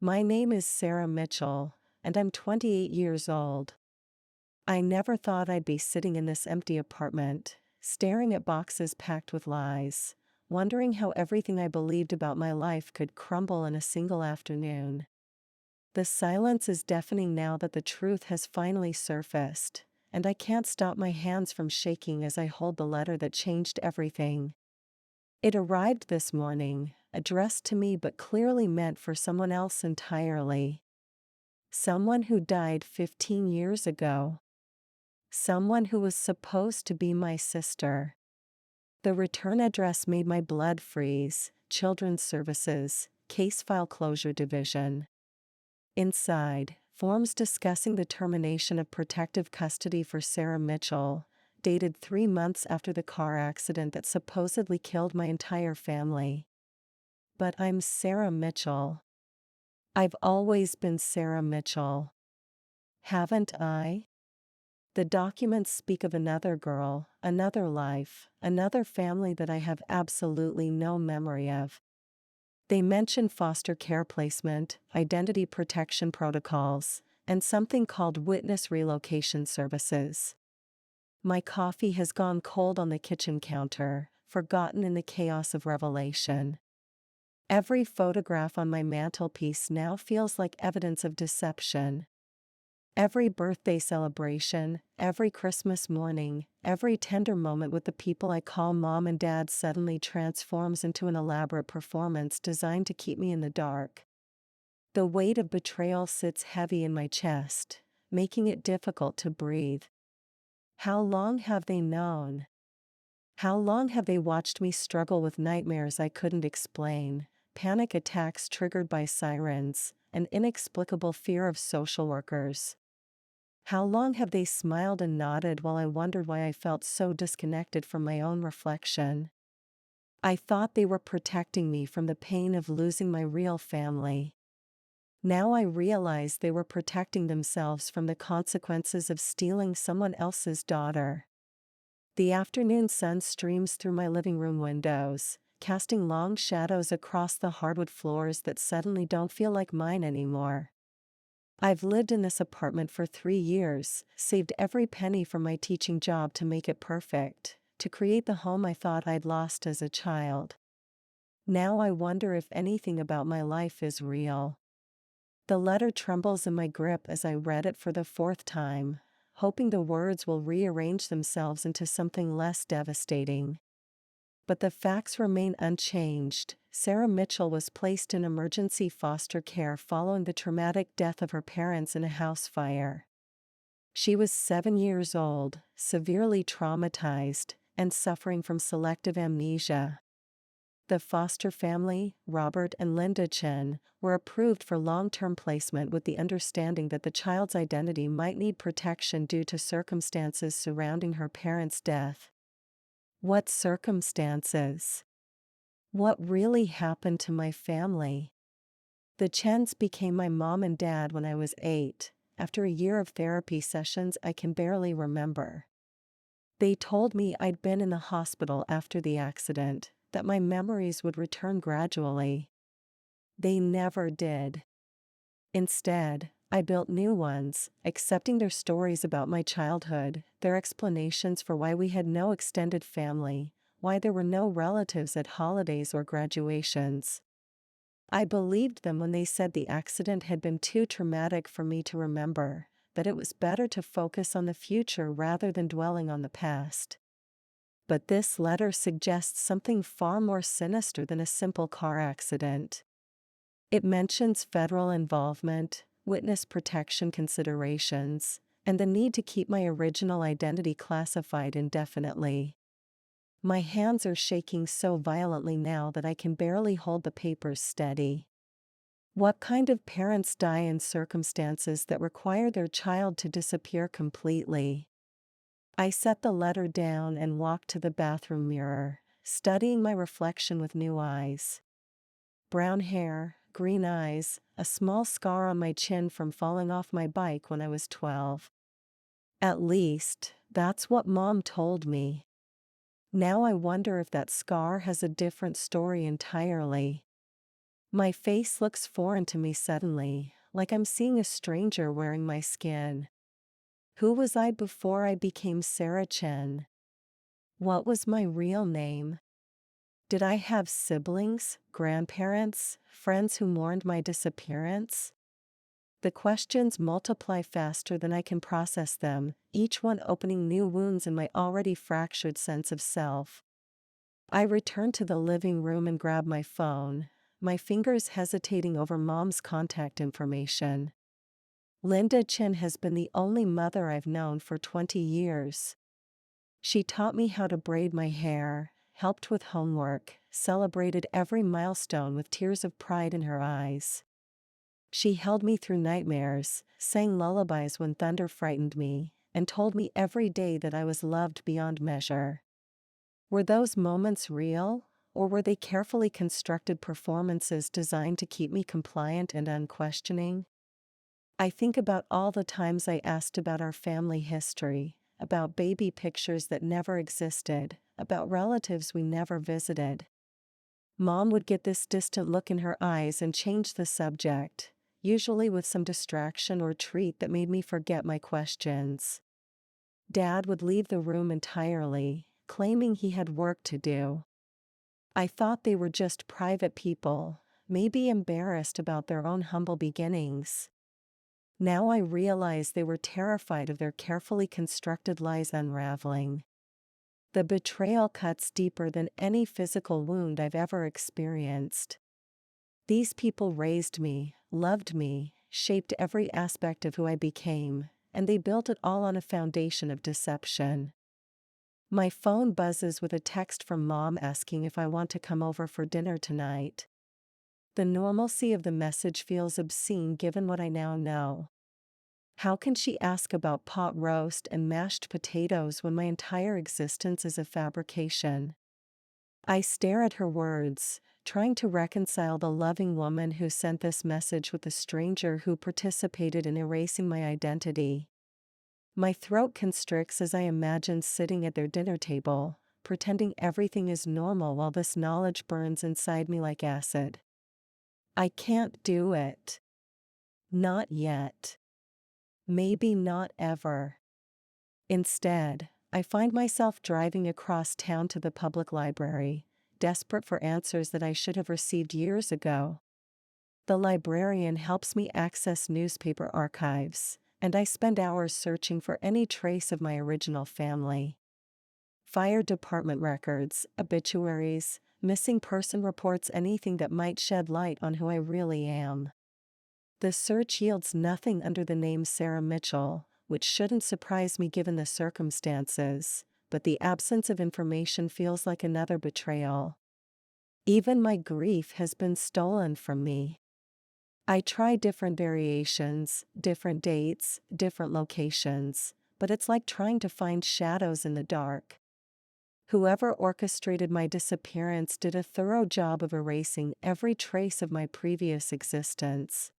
My name is Sarah Mitchell, and I'm 28 years old. I never thought I'd be sitting in this empty apartment, staring at boxes packed with lies, wondering how everything I believed about my life could crumble in a single afternoon. The silence is deafening now that the truth has finally surfaced, and I can't stop my hands from shaking as I hold the letter that changed everything. It arrived this morning, addressed to me but clearly meant for someone else entirely. Someone who died 15 years ago. Someone who was supposed to be my sister. The return address made my blood freeze. Children's Services, Case File Closure Division. Inside, forms discussing the termination of protective custody for Sarah Mitchell, dated 3 months after the car accident that supposedly killed my entire family. But I'm Sarah Mitchell. I've always been Sarah Mitchell. Haven't I? The documents speak of another girl, another life, another family that I have absolutely no memory of. They mention foster care placement, identity protection protocols, and something called witness relocation services. My coffee has gone cold on the kitchen counter, forgotten in the chaos of revelation. Every photograph on my mantelpiece now feels like evidence of deception. Every birthday celebration, every Christmas morning, every tender moment with the people I call mom and dad suddenly transforms into an elaborate performance designed to keep me in the dark. The weight of betrayal sits heavy in my chest, making it difficult to breathe. How long have they known? How long have they watched me struggle with nightmares I couldn't explain, panic attacks triggered by sirens, and inexplicable fear of social workers? How long have they smiled and nodded while I wondered why I felt so disconnected from my own reflection? I thought they were protecting me from the pain of losing my real family. Now I realize they were protecting themselves from the consequences of stealing someone else's daughter. The afternoon sun streams through my living room windows, casting long shadows across the hardwood floors that suddenly don't feel like mine anymore. I've lived in this apartment for 3 years, saved every penny from my teaching job to make it perfect, to create the home I thought I'd lost as a child. Now I wonder if anything about my life is real. The letter trembles in my grip as I read it for the 4th time, hoping the words will rearrange themselves into something less devastating. But the facts remain unchanged. Sarah Mitchell was placed in emergency foster care following the traumatic death of her parents in a house fire. She was 7 years old, severely traumatized, and suffering from selective amnesia. The foster family, Robert and Linda Chen, were approved for long-term placement with the understanding that the child's identity might need protection due to circumstances surrounding her parents' death. What circumstances? What really happened to my family? The Chens became my mom and dad when I was 8, after a year of therapy sessions I can barely remember. They told me I'd been in the hospital after the accident, that my memories would return gradually. They never did. Instead, I built new ones, accepting their stories about my childhood, their explanations for why we had no extended family, why there were no relatives at holidays or graduations. I believed them when they said the accident had been too traumatic for me to remember, that it was better to focus on the future rather than dwelling on the past. But this letter suggests something far more sinister than a simple car accident. It mentions federal involvement, witness protection considerations, and the need to keep my original identity classified indefinitely. My hands are shaking so violently now that I can barely hold the papers steady. What kind of parents die in circumstances that require their child to disappear completely? I set the letter down and walked to the bathroom mirror, studying my reflection with new eyes. Brown hair, green eyes, a small scar on my chin from falling off my bike when I was 12. At least, that's what Mom told me. Now I wonder if that scar has a different story entirely. My face looks foreign to me suddenly, like I'm seeing a stranger wearing my skin. Who was I before I became Sarah Chen? What was my real name? Did I have siblings, grandparents, friends who mourned my disappearance? The questions multiply faster than I can process them, each one opening new wounds in my already fractured sense of self. I return to the living room and grab my phone, my fingers hesitating over Mom's contact information. Linda Chin has been the only mother I've known for 20 years. She taught me how to braid my hair, helped with homework, celebrated every milestone with tears of pride in her eyes. She held me through nightmares, sang lullabies when thunder frightened me, and told me every day that I was loved beyond measure. Were those moments real, or were they carefully constructed performances designed to keep me compliant and unquestioning? I think about all the times I asked about our family history, about baby pictures that never existed, about relatives we never visited. Mom would get this distant look in her eyes and change the subject, usually with some distraction or treat that made me forget my questions. Dad would leave the room entirely, claiming he had work to do. I thought they were just private people, maybe embarrassed about their own humble beginnings. Now I realize they were terrified of their carefully constructed lies unraveling. The betrayal cuts deeper than any physical wound I've ever experienced. These people raised me, loved me, shaped every aspect of who I became, and they built it all on a foundation of deception. My phone buzzes with a text from Mom asking if I want to come over for dinner tonight. The normalcy of the message feels obscene given what I now know. How can she ask about pot roast and mashed potatoes when my entire existence is a fabrication? I stare at her words, trying to reconcile the loving woman who sent this message with the stranger who participated in erasing my identity. My throat constricts as I imagine sitting at their dinner table, pretending everything is normal while this knowledge burns inside me like acid. I can't do it. Not yet. Maybe not ever. Instead, I find myself driving across town to the public library, desperate for answers that I should have received years ago. The librarian helps me access newspaper archives, and I spend hours searching for any trace of my original family. Fire department records, obituaries, missing person reports, anything that might shed light on who I really am. The search yields nothing under the name Sarah Mitchell, which shouldn't surprise me given the circumstances, but the absence of information feels like another betrayal. Even my grief has been stolen from me. I try different variations, different dates, different locations, but it's like trying to find shadows in the dark. Whoever orchestrated my disappearance did a thorough job of erasing every trace of my previous existence.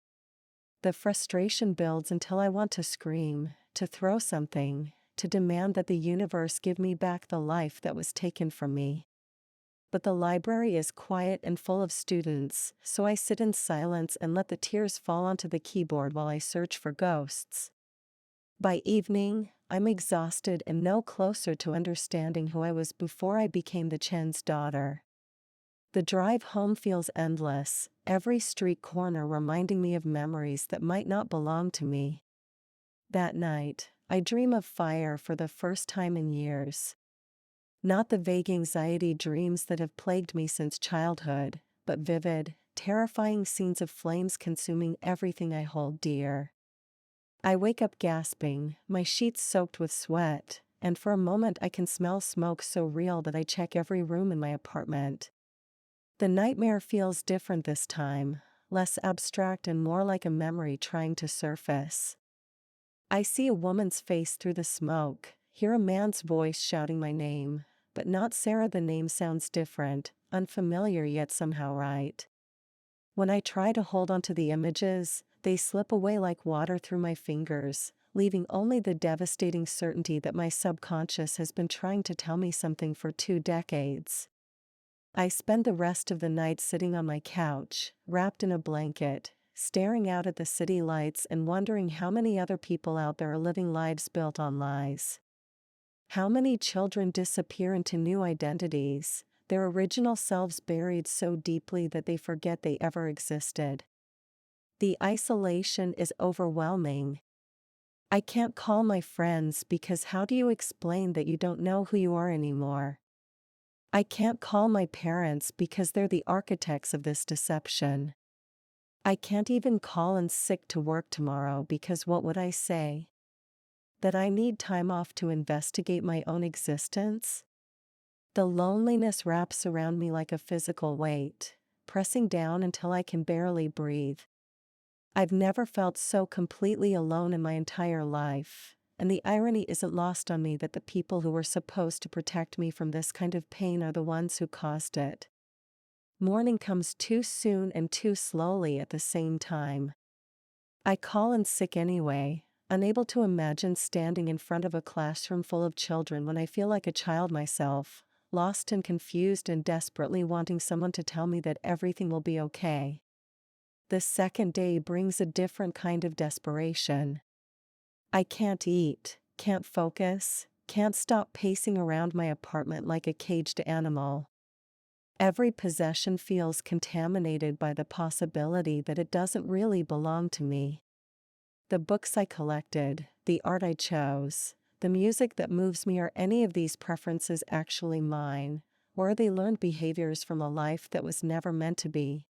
The frustration builds until I want to scream, to throw something, to demand that the universe give me back the life that was taken from me. But the library is quiet and full of students, so I sit in silence and let the tears fall onto the keyboard while I search for ghosts. By evening, I'm exhausted and no closer to understanding who I was before I became the Chen's daughter. The drive home feels endless, every street corner reminding me of memories that might not belong to me. That night, I dream of fire for the first time in years. Not the vague anxiety dreams that have plagued me since childhood, but vivid, terrifying scenes of flames consuming everything I hold dear. I wake up gasping, my sheets soaked with sweat, and for a moment I can smell smoke so real that I check every room in my apartment. The nightmare feels different this time, less abstract and more like a memory trying to surface. I see a woman's face through the smoke, hear a man's voice shouting my name, but not Sarah. The name sounds different, unfamiliar yet somehow right. When I try to hold onto the images, they slip away like water through my fingers, leaving only the devastating certainty that my subconscious has been trying to tell me something for 2 decades. I spend the rest of the night sitting on my couch, wrapped in a blanket, staring out at the city lights and wondering how many other people out there are living lives built on lies. How many children disappear into new identities, their original selves buried so deeply that they forget they ever existed. The isolation is overwhelming. I can't call my friends because how do you explain that you don't know who you are anymore? I can't call my parents because they're the architects of this deception. I can't even call in sick to work tomorrow because what would I say? That I need time off to investigate my own existence? The loneliness wraps around me like a physical weight, pressing down until I can barely breathe. I've never felt so completely alone in my entire life, and the irony isn't lost on me that the people who were supposed to protect me from this kind of pain are the ones who caused it. Morning comes too soon and too slowly at the same time. I call in sick anyway, unable to imagine standing in front of a classroom full of children when I feel like a child myself, lost and confused and desperately wanting someone to tell me that everything will be okay. The second day brings a different kind of desperation. I can't eat, can't focus, can't stop pacing around my apartment like a caged animal. Every possession feels contaminated by the possibility that it doesn't really belong to me. The books I collected, the art I chose, the music that moves me, are any of these preferences actually mine, or are they learned behaviors from a life that was never meant to be?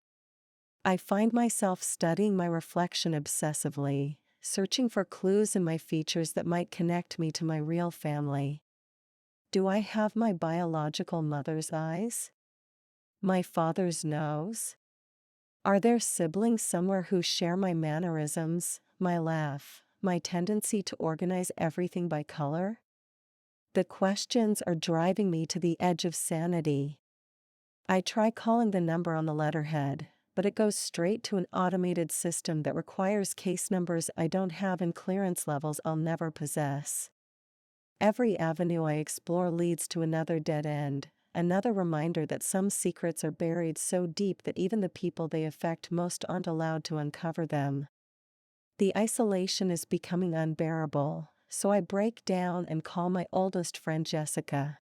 I find myself studying my reflection obsessively, searching for clues in my features that might connect me to my real family. Do I have my biological mother's eyes? My father's nose? Are there siblings somewhere who share my mannerisms, my laugh, my tendency to organize everything by color? The questions are driving me to the edge of sanity. I try calling the number on the letterhead, but it goes straight to an automated system that requires case numbers I don't have and clearance levels I'll never possess. Every avenue I explore leads to another dead end, another reminder that some secrets are buried so deep that even the people they affect most aren't allowed to uncover them. The isolation is becoming unbearable, so I break down and call my oldest friend Jessica.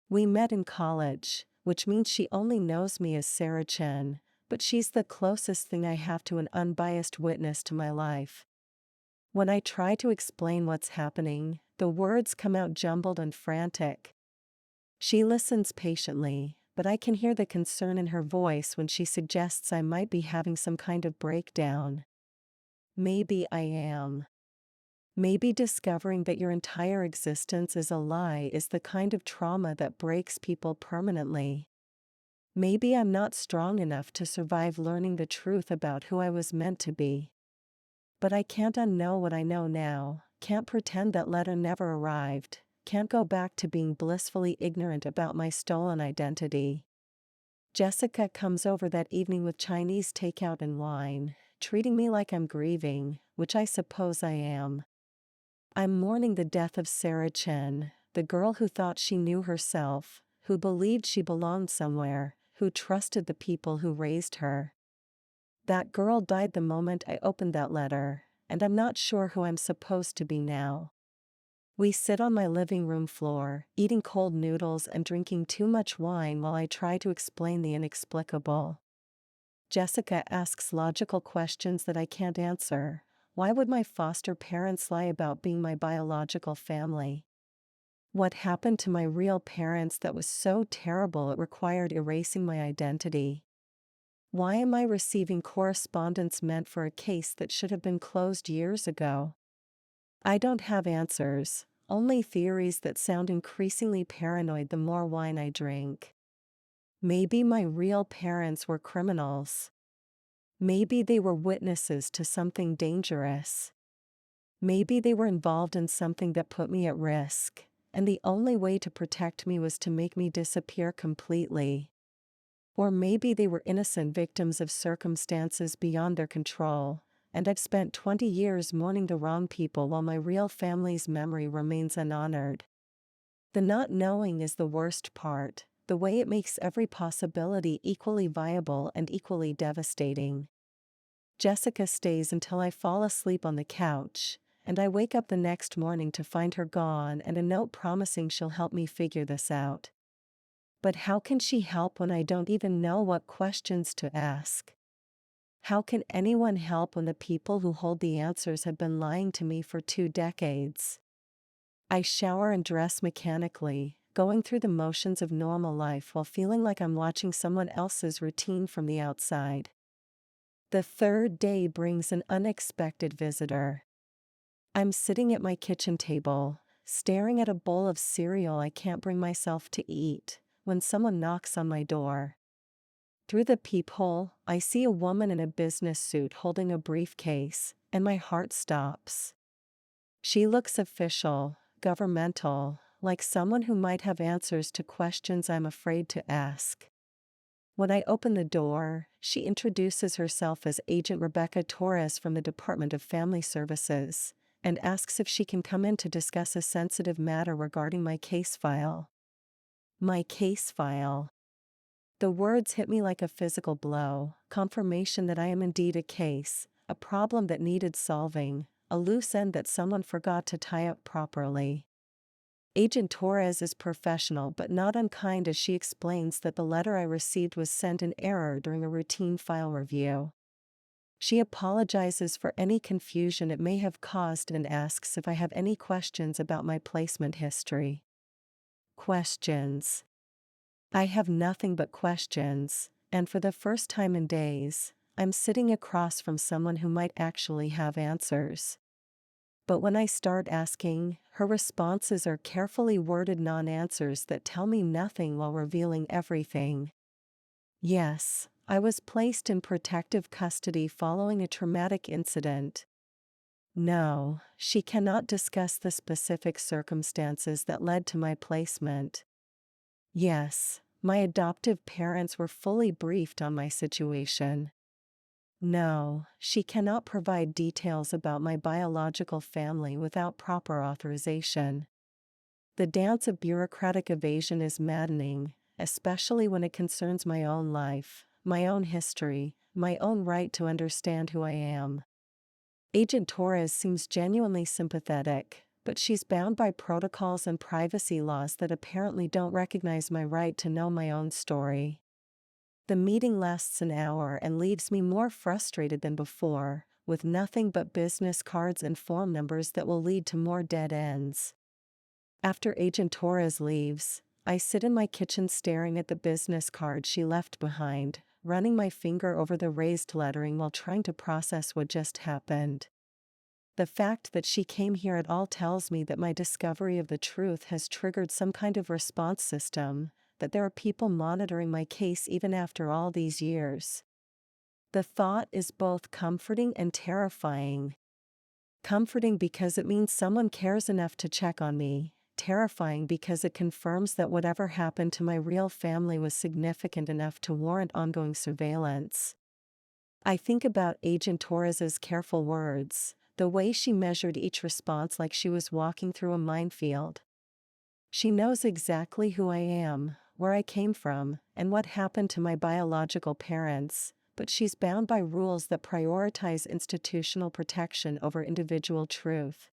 We met in college, which means she only knows me as Sarah Chen, but she's the closest thing I have to an unbiased witness to my life. When I try to explain what's happening, the words come out jumbled and frantic. She listens patiently, but I can hear the concern in her voice when she suggests I might be having some kind of breakdown. Maybe I am. Maybe discovering that your entire existence is a lie is the kind of trauma that breaks people permanently. Maybe I'm not strong enough to survive learning the truth about who I was meant to be. But I can't unknow what I know now, can't pretend that letter never arrived, can't go back to being blissfully ignorant about my stolen identity. Jessica comes over that evening with Chinese takeout and wine, treating me like I'm grieving, which I suppose I am. I'm mourning the death of Sarah Chen, the girl who thought she knew herself, who believed she belonged somewhere, who trusted the people who raised her. That girl died the moment I opened that letter, and I'm not sure who I'm supposed to be now. We sit on my living room floor, eating cold noodles and drinking too much wine while I try to explain the inexplicable. Jessica asks logical questions that I can't answer. Why would my foster parents lie about being my biological family? What happened to my real parents that was so terrible it required erasing my identity? Why am I receiving correspondence meant for a case that should have been closed years ago? I don't have answers, only theories that sound increasingly paranoid the more wine I drink. Maybe my real parents were criminals. Maybe they were witnesses to something dangerous. Maybe they were involved in something that put me at risk, and the only way to protect me was to make me disappear completely. Or maybe they were innocent victims of circumstances beyond their control, and I've spent 20 years mourning the wrong people while my real family's memory remains unhonored. The not knowing is the worst part, the way it makes every possibility equally viable and equally devastating. Jessica stays until I fall asleep on the couch, and I wake up the next morning to find her gone and a note promising she'll help me figure this out. But how can she help when I don't even know what questions to ask? How can anyone help when the people who hold the answers have been lying to me for 2 decades? I shower and dress mechanically, going through the motions of normal life while feeling like I'm watching someone else's routine from the outside. The third day brings an unexpected visitor. I'm sitting at my kitchen table, staring at a bowl of cereal I can't bring myself to eat, when someone knocks on my door. Through the peephole, I see a woman in a business suit holding a briefcase, and my heart stops. She looks official, governmental, like someone who might have answers to questions I'm afraid to ask. When I open the door, she introduces herself as Agent Rebecca Torres from the Department of Family Services, and asks if she can come in to discuss a sensitive matter regarding my case file. My case file. The words hit me like a physical blow, confirmation that I am indeed a case, a problem that needed solving, a loose end that someone forgot to tie up properly. Agent Torres is professional but not unkind as she explains that the letter I received was sent in error during a routine file review. She apologizes for any confusion it may have caused and asks if I have any questions about my placement history. Questions. I have nothing but questions, and for the first time in days, I'm sitting across from someone who might actually have answers. But when I start asking, her responses are carefully worded non-answers that tell me nothing while revealing everything. Yes, I was placed in protective custody following a traumatic incident. No, she cannot discuss the specific circumstances that led to my placement. Yes, my adoptive parents were fully briefed on my situation. No, she cannot provide details about my biological family without proper authorization. The dance of bureaucratic evasion is maddening, especially when it concerns my own life, my own history, my own right to understand who I am. Agent Torres seems genuinely sympathetic, but she's bound by protocols and privacy laws that apparently don't recognize my right to know my own story. The meeting lasts an hour and leaves me more frustrated than before, with nothing but business cards and phone numbers that will lead to more dead ends. After Agent Torres leaves, I sit in my kitchen staring at the business card she left behind, running my finger over the raised lettering while trying to process what just happened. The fact that she came here at all tells me that my discovery of the truth has triggered some kind of response system, that there are people monitoring my case even after all these years. The thought is both comforting and terrifying. Comforting because it means someone cares enough to check on me, terrifying because it confirms that whatever happened to my real family was significant enough to warrant ongoing surveillance. I think about Agent Torres's careful words, the way she measured each response like she was walking through a minefield. She knows exactly who I am, where I came from, and what happened to my biological parents, but she's bound by rules that prioritize institutional protection over individual truth.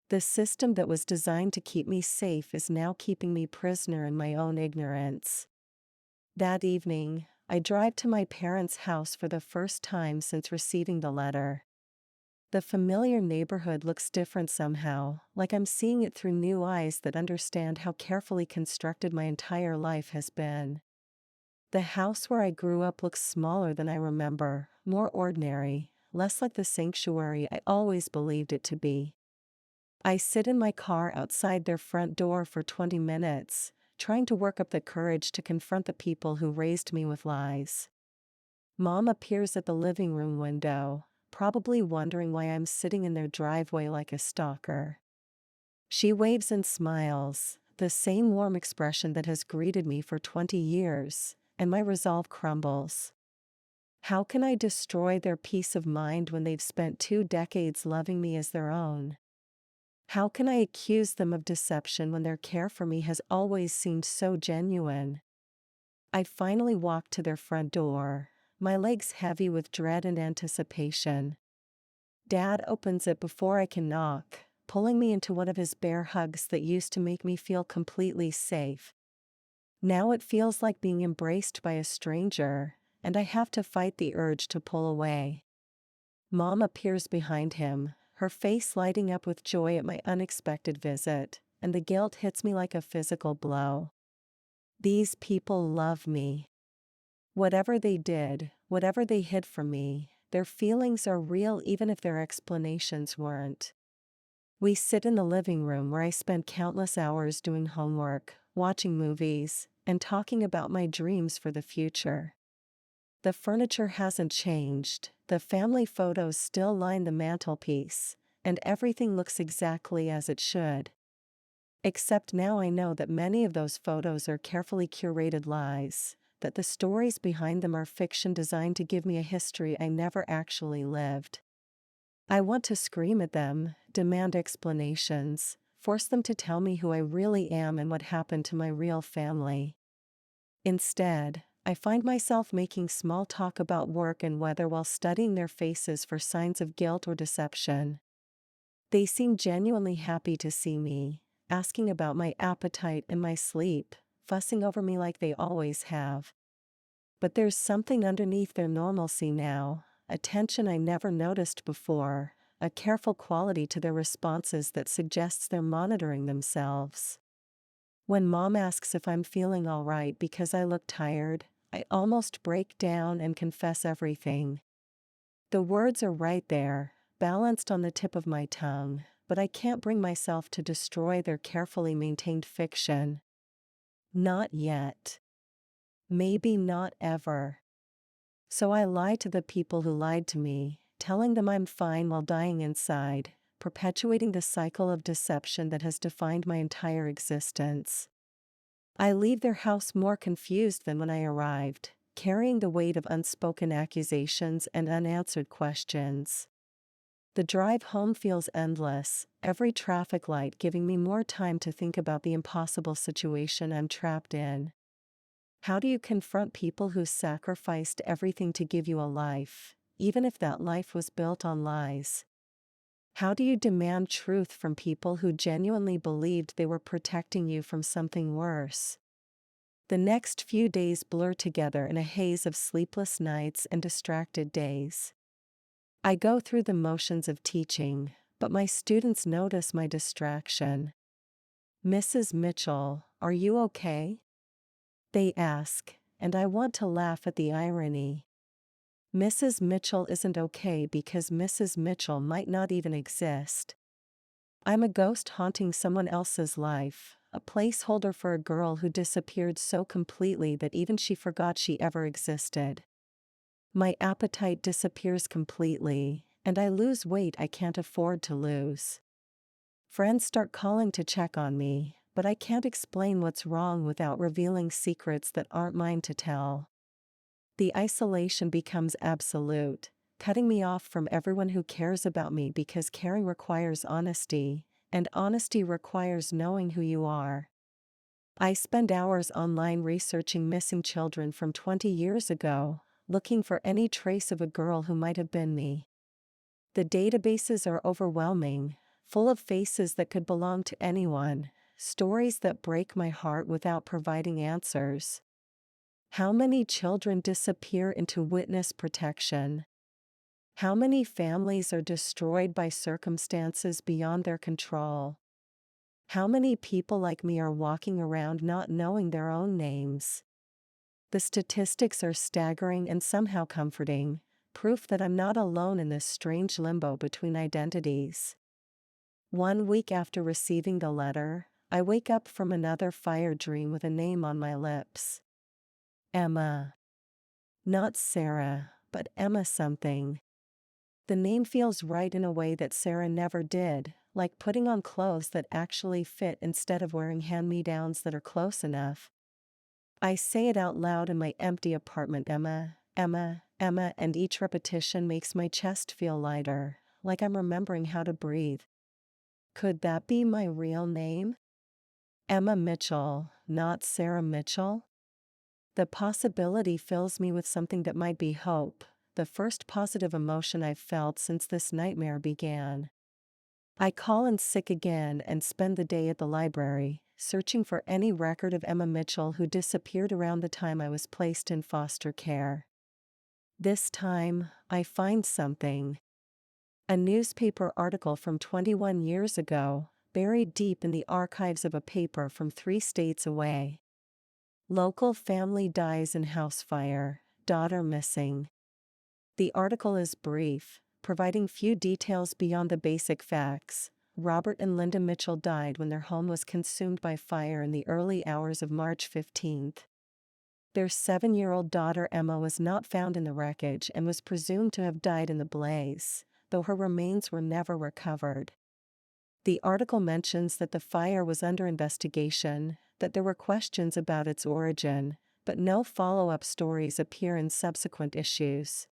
The system that was designed to keep me safe is now keeping me prisoner in my own ignorance. That evening, I drive to my parents' house for the first time since receiving the letter. The familiar neighborhood looks different somehow, like I'm seeing it through new eyes that understand how carefully constructed my entire life has been. The house where I grew up looks smaller than I remember, more ordinary, less like the sanctuary I always believed it to be. I sit in my car outside their front door for 20 minutes, trying to work up the courage to confront the people who raised me with lies. Mom appears at the living room window, probably wondering why I'm sitting in their driveway like a stalker. She waves and smiles, the same warm expression that has greeted me for 20 years, and my resolve crumbles. How can I destroy their peace of mind when they've spent 2 decades loving me as their own? How can I accuse them of deception when their care for me has always seemed so genuine? I finally walk to their front door, my legs heavy with dread and anticipation. Dad opens it before I can knock, pulling me into one of his bear hugs that used to make me feel completely safe. Now it feels like being embraced by a stranger, and I have to fight the urge to pull away. Mom appears behind him, her face lighting up with joy at my unexpected visit, and the guilt hits me like a physical blow. These people love me. Whatever they did, whatever they hid from me, their feelings are real even if their explanations weren't. We sit in the living room where I spend countless hours doing homework, watching movies, and talking about my dreams for the future. The furniture hasn't changed, the family photos still line the mantelpiece, and everything looks exactly as it should. Except now I know that many of those photos are carefully curated lies, that the stories behind them are fiction designed to give me a history I never actually lived. I want to scream at them, demand explanations, force them to tell me who I really am and what happened to my real family. Instead, I find myself making small talk about work and weather while studying their faces for signs of guilt or deception. They seem genuinely happy to see me, asking about my appetite and my sleep, fussing over me like they always have. But there's something underneath their normalcy now, a tension I never noticed before, a careful quality to their responses that suggests they're monitoring themselves. When Mom asks if I'm feeling all right because I look tired, I almost break down and confess everything. The words are right there, balanced on the tip of my tongue, but I can't bring myself to destroy their carefully maintained fiction. Not yet. Maybe not ever. So I lie to the people who lied to me, telling them I'm fine while dying inside, perpetuating the cycle of deception that has defined my entire existence. I leave their house more confused than when I arrived, carrying the weight of unspoken accusations and unanswered questions. The drive home feels endless, every traffic light giving me more time to think about the impossible situation I'm trapped in. How do you confront people who sacrificed everything to give you a life, even if that life was built on lies? How do you demand truth from people who genuinely believed they were protecting you from something worse? The next few days blur together in a haze of sleepless nights and distracted days. I go through the motions of teaching, but my students notice my distraction. "Mrs. Mitchell, are you okay?" they ask, and I want to laugh at the irony. Mrs. Mitchell isn't okay because Mrs. Mitchell might not even exist. I'm a ghost haunting someone else's life, a placeholder for a girl who disappeared so completely that even she forgot she ever existed. My appetite disappears completely, and I lose weight I can't afford to lose. Friends start calling to check on me, but I can't explain what's wrong without revealing secrets that aren't mine to tell. The isolation becomes absolute, cutting me off from everyone who cares about me because caring requires honesty, and honesty requires knowing who you are. I spend hours online researching missing children from 20 years ago, looking for any trace of a girl who might have been me. The databases are overwhelming, full of faces that could belong to anyone, stories that break my heart without providing answers. How many children disappear into witness protection? How many families are destroyed by circumstances beyond their control? How many people like me are walking around not knowing their own names? The statistics are staggering and somehow comforting, proof that I'm not alone in this strange limbo between identities. 1 week after receiving the letter, I wake up from another fire dream with a name on my lips. Emma. Not Sarah, but Emma something. The name feels right in a way that Sarah never did, like putting on clothes that actually fit instead of wearing hand-me-downs that are close enough. I say it out loud in my empty apartment, Emma, Emma, Emma, and each repetition makes my chest feel lighter, like I'm remembering how to breathe. Could that be my real name? Emma Mitchell, not Sarah Mitchell? The possibility fills me with something that might be hope, the first positive emotion I've felt since this nightmare began. I call in sick again and spend the day at the library, searching for any record of Emma Mitchell, who disappeared around the time I was placed in foster care. This time, I find something. A newspaper article from 21 years ago, buried deep in the archives of a paper from 3 states away. Local family dies in house fire, daughter missing. The article is brief, providing few details beyond the basic facts. Robert and Linda Mitchell died when their home was consumed by fire in the early hours of March 15th. Their 7-year-old daughter Emma was not found in the wreckage and was presumed to have died in the blaze, though her remains were never recovered. The article mentions that the fire was under investigation, that there were questions about its origin, but no follow-up stories appear in subsequent issues.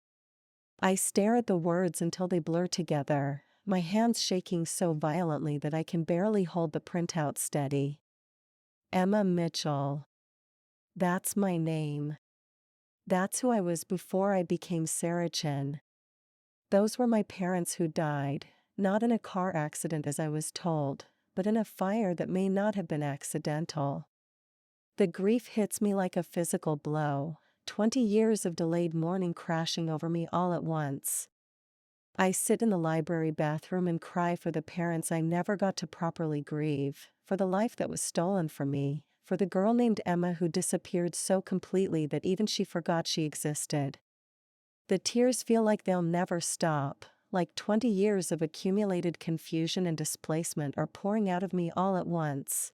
I stare at the words until they blur together, my hands shaking so violently that I can barely hold the printout steady. Emma Mitchell. That's my name. That's who I was before I became Sarah Chin. Those were my parents who died, not in a car accident as I was told, but in a fire that may not have been accidental. The grief hits me like a physical blow, 20 years of delayed mourning crashing over me all at once. I sit in the library bathroom and cry for the parents I never got to properly grieve, for the life that was stolen from me, for the girl named Emma who disappeared so completely that even she forgot she existed. The tears feel like they'll never stop, like 20 years of accumulated confusion and displacement are pouring out of me all at once.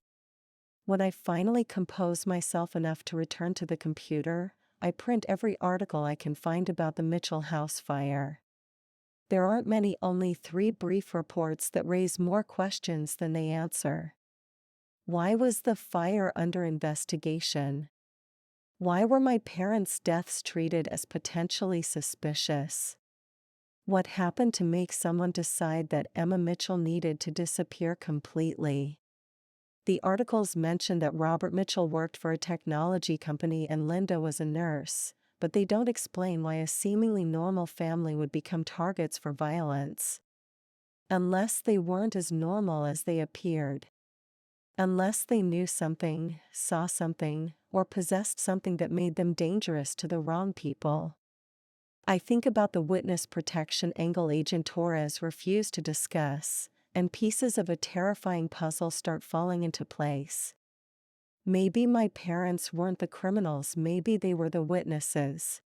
When I finally compose myself enough to return to the computer, I print every article I can find about the Mitchell house fire. There aren't many, only 3 brief reports that raise more questions than they answer. Why was the fire under investigation? Why were my parents' deaths treated as potentially suspicious? What happened to make someone decide that Emma Mitchell needed to disappear completely? The articles mention that Robert Mitchell worked for a technology company and Linda was a nurse, but they don't explain why a seemingly normal family would become targets for violence. Unless they weren't as normal as they appeared. Unless they knew something, saw something, or possessed something that made them dangerous to the wrong people. I think about the witness protection angle Agent Torres refused to discuss, and pieces of a terrifying puzzle start falling into place. Maybe my parents weren't the criminals, maybe they were the witnesses.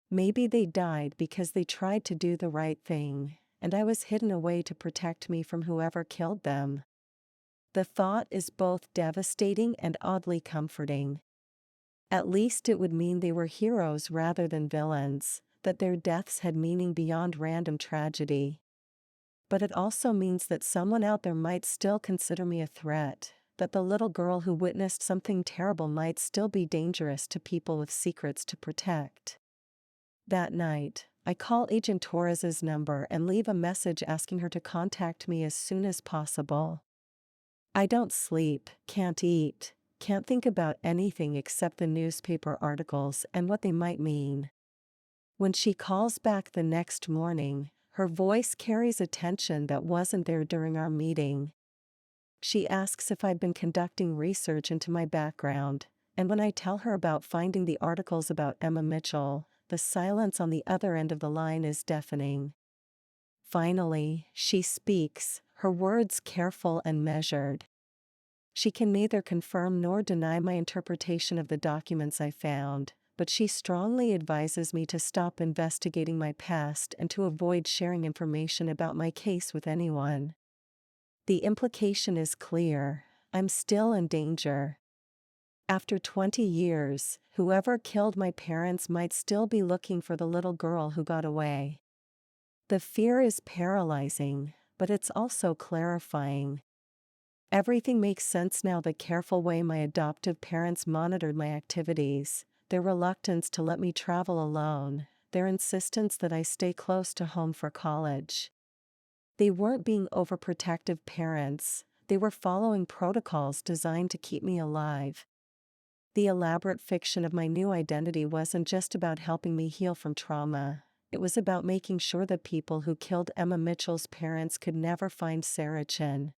Maybe they died because they tried to do the right thing, and I was hidden away to protect me from whoever killed them. The thought is both devastating and oddly comforting. At least it would mean they were heroes rather than villains, that their deaths had meaning beyond random tragedy. But it also means that someone out there might still consider me a threat, that the little girl who witnessed something terrible might still be dangerous to people with secrets to protect. That night, I call Agent Torres's number and leave a message asking her to contact me as soon as possible. I don't sleep, can't eat, can't think about anything except the newspaper articles and what they might mean. When she calls back the next morning, her voice carries a tension that wasn't there during our meeting. She asks if I've been conducting research into my background, and when I tell her about finding the articles about Emma Mitchell, the silence on the other end of the line is deafening. Finally, she speaks, her words careful and measured. She can neither confirm nor deny my interpretation of the documents I found, but she strongly advises me to stop investigating my past and to avoid sharing information about my case with anyone. The implication is clear: I'm still in danger. After 20 years, whoever killed my parents might still be looking for the little girl who got away. The fear is paralyzing, but it's also clarifying. Everything makes sense now: the careful way my adoptive parents monitored my activities, their reluctance to let me travel alone, their insistence that I stay close to home for college. They weren't being overprotective parents, they were following protocols designed to keep me alive. The elaborate fiction of my new identity wasn't just about helping me heal from trauma. It was about making sure the people who killed Emma Mitchell's parents could never find Sarah Chin.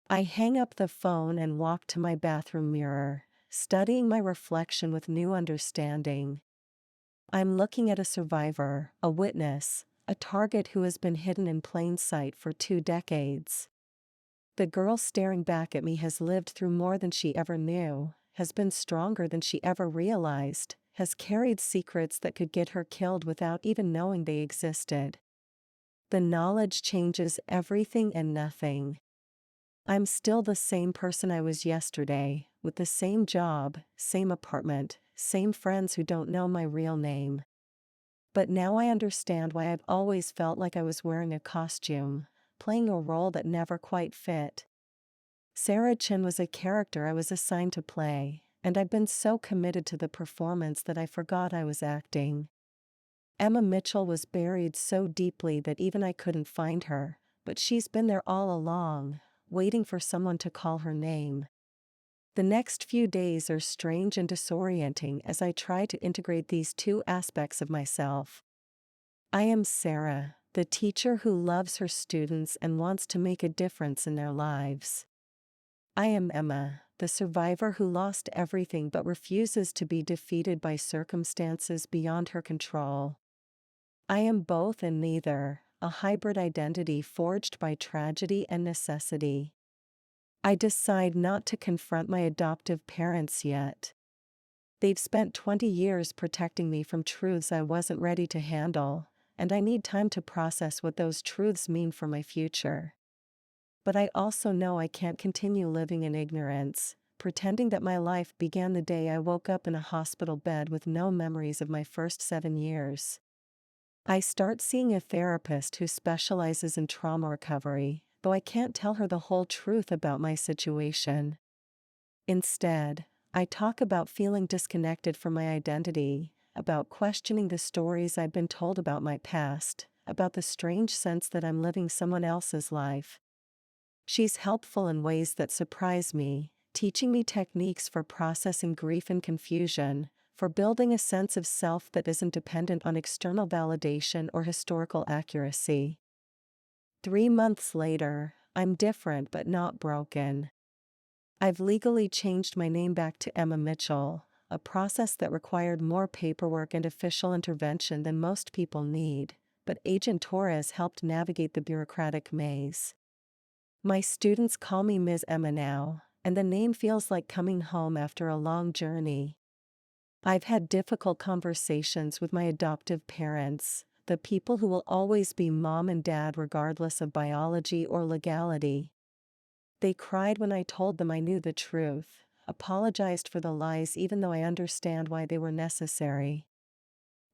I hang up the phone and walk to my bathroom mirror, studying my reflection with new understanding. I'm looking at a survivor, a witness, a target who has been hidden in plain sight for 2 decades. The girl staring back at me has lived through more than she ever knew, has been stronger than she ever realized, has carried secrets that could get her killed without even knowing they existed. The knowledge changes everything and nothing. I'm still the same person I was yesterday, with the same job, same apartment, same friends who don't know my real name. But now I understand why I've always felt like I was wearing a costume, playing a role that never quite fit. Sarah Chin was a character I was assigned to play, and I've been so committed to the performance that I forgot I was acting. Emma Mitchell was buried so deeply that even I couldn't find her, but she's been there all along, waiting for someone to call her name. The next few days are strange and disorienting as I try to integrate these two aspects of myself. I am Sarah, the teacher who loves her students and wants to make a difference in their lives. I am Emma, the survivor who lost everything but refuses to be defeated by circumstances beyond her control. I am both and neither, a hybrid identity forged by tragedy and necessity. I decide not to confront my adoptive parents yet. They've spent 20 years protecting me from truths I wasn't ready to handle, and I need time to process what those truths mean for my future. But I also know I can't continue living in ignorance, pretending that my life began the day I woke up in a hospital bed with no memories of my first 7 years. I start seeing a therapist who specializes in trauma recovery, though I can't tell her the whole truth about my situation. Instead, I talk about feeling disconnected from my identity, about questioning the stories I've been told about my past, about the strange sense that I'm living someone else's life. She's helpful in ways that surprise me, teaching me techniques for processing grief and confusion, for building a sense of self that isn't dependent on external validation or historical accuracy. 3 months later, I'm different but not broken. I've legally changed my name back to Emma Mitchell, a process that required more paperwork and official intervention than most people need, but Agent Torres helped navigate the bureaucratic maze. My students call me Ms. Emma now, and the name feels like coming home after a long journey. I've had difficult conversations with my adoptive parents, the people who will always be mom and dad regardless of biology or legality. They cried when I told them I knew the truth, apologized for the lies even though I understand why they were necessary.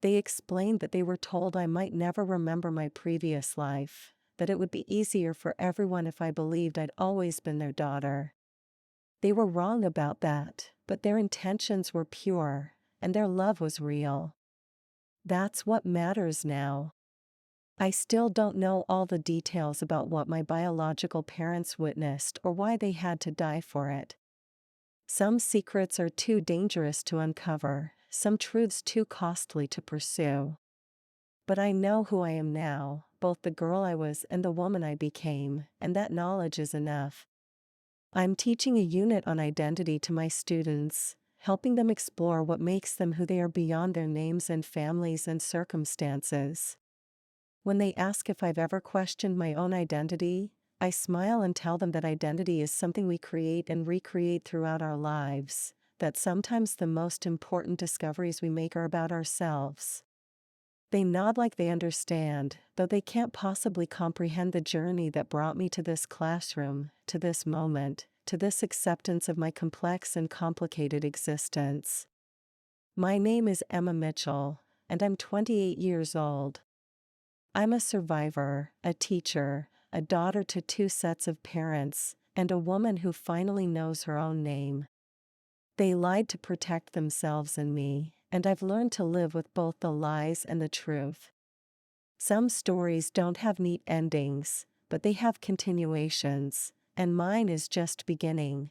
They explained that they were told I might never remember my previous life, that it would be easier for everyone if I believed I'd always been their daughter. They were wrong about that, but their intentions were pure, and their love was real. That's what matters now. I still don't know all the details about what my biological parents witnessed or why they had to die for it. Some secrets are too dangerous to uncover, some truths too costly to pursue. But I know who I am now, both the girl I was and the woman I became, and that knowledge is enough. I'm teaching a unit on identity to my students, helping them explore what makes them who they are beyond their names and families and circumstances. When they ask if I've ever questioned my own identity, I smile and tell them that identity is something we create and recreate throughout our lives, that sometimes the most important discoveries we make are about ourselves. They nod like they understand, though they can't possibly comprehend the journey that brought me to this classroom, to this moment, to this acceptance of my complex and complicated existence. My name is Emma Mitchell, and I'm 28 years old. I'm a survivor, a teacher, a daughter to 2 sets of parents, and a woman who finally knows her own name. They lied to protect themselves and me, and I've learned to live with both the lies and the truth. Some stories don't have neat endings, but they have continuations, and mine is just beginning.